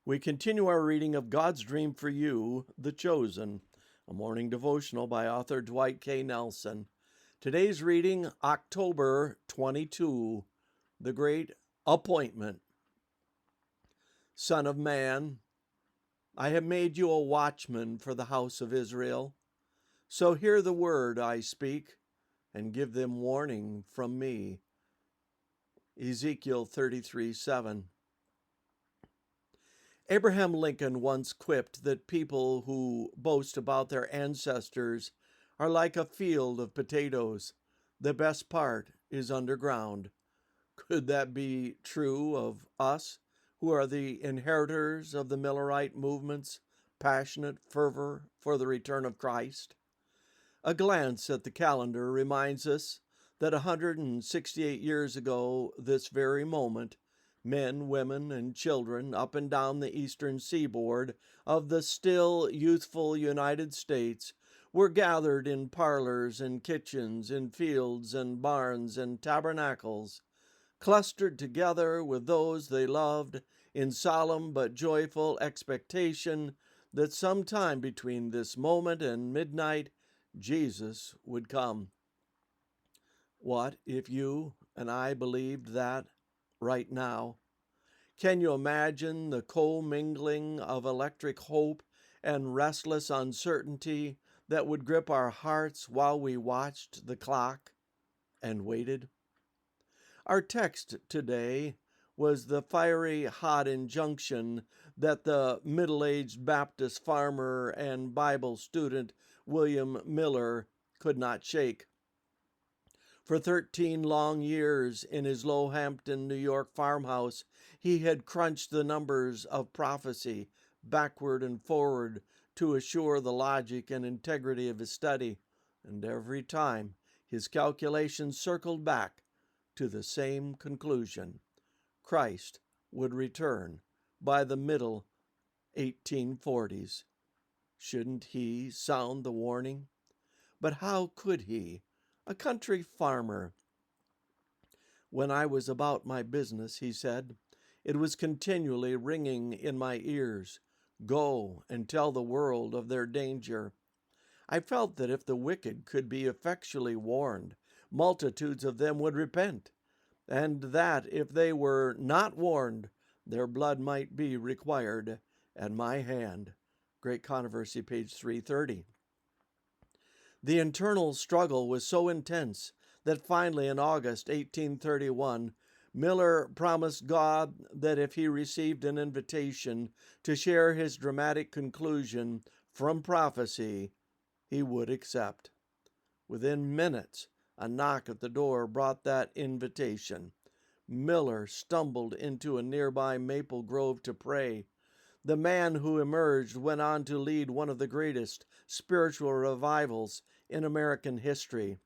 We continue our reading of God's Dream for You, The Chosen, a morning devotional by author Dwight K. Nelson. Today's reading, October 22, The Great Appointment. Son of man, I have made you a watchman for the house of Israel. So hear the word I speak, and give them warning from me. Ezekiel 33:7. Abraham Lincoln once quipped that people who boast about their ancestors are like a field of potatoes. The best part is underground. Could that be true of us, who are the inheritors of the Millerite movement's passionate fervor for the return of Christ? A glance at the calendar reminds us that 168 years ago, this very moment, men, women, and children up and down the eastern seaboard of the still youthful United States were gathered in parlors and kitchens, in fields and barns and tabernacles, clustered together with those they loved in solemn but joyful expectation that sometime between this moment and midnight Jesus would come. What if you and I believed that right now? Can you imagine the commingling of electric hope and restless uncertainty that would grip our hearts while we watched the clock and waited? Our text today was the fiery, hot injunction that the middle-aged Baptist farmer and Bible student William Miller could not shake. For 13 long years in his Lowhampton, New York farmhouse, he had crunched the numbers of prophecy backward and forward to assure the logic and integrity of his study, and every time his calculations circled back to the same conclusion. Christ would return by the middle 1840s. Shouldn't he sound the warning? But how could he? A country farmer. When I was about my business, he said, it was continually ringing in my ears, go and tell the world of their danger. I felt that if the wicked could be effectually warned, multitudes of them would repent, and that if they were not warned, their blood might be required at my hand. Great Controversy, page 330. The internal struggle was so intense that finally in August 1831, Miller promised God that if he received an invitation to share his dramatic conclusion from prophecy, he would accept. Within minutes, a knock at the door brought that invitation. Miller stumbled into a nearby maple grove to pray. The man who emerged went on to lead one of the greatest spiritual revivals in American history,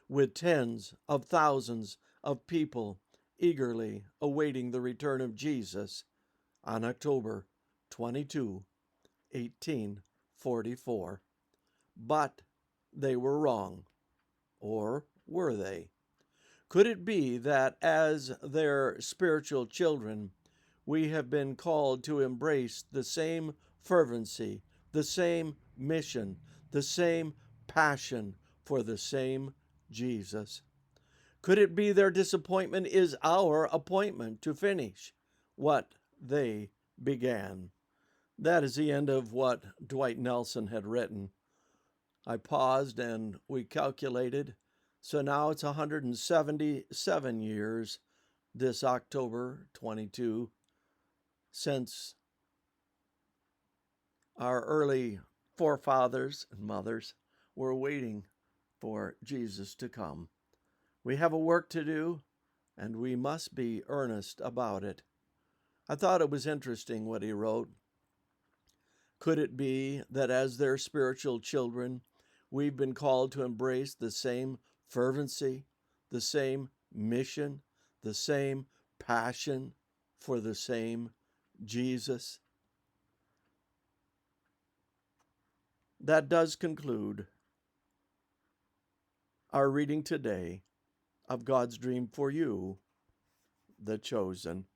with tens of thousands of people eagerly awaiting the return of Jesus on October 22, 1844. But they were wrong. Or were they? Could it be that as their spiritual children, we have been called to embrace the same fervency, the same mission, the same passion for the same Jesus? Could it be their disappointment is our appointment to finish what they began? That is the end of what Dwight Nelson had written. I paused and we calculated. So now it's 177 years this October 22 since our early forefathers and mothers were waiting for Jesus to come. We have a work to do, and we must be earnest about it. I thought it was interesting what he wrote. Could it be that as their spiritual children, we've been called to embrace the same fervency, the same mission, the same passion for the same Jesus? That does conclude our reading today of God's Dream for You, The Chosen.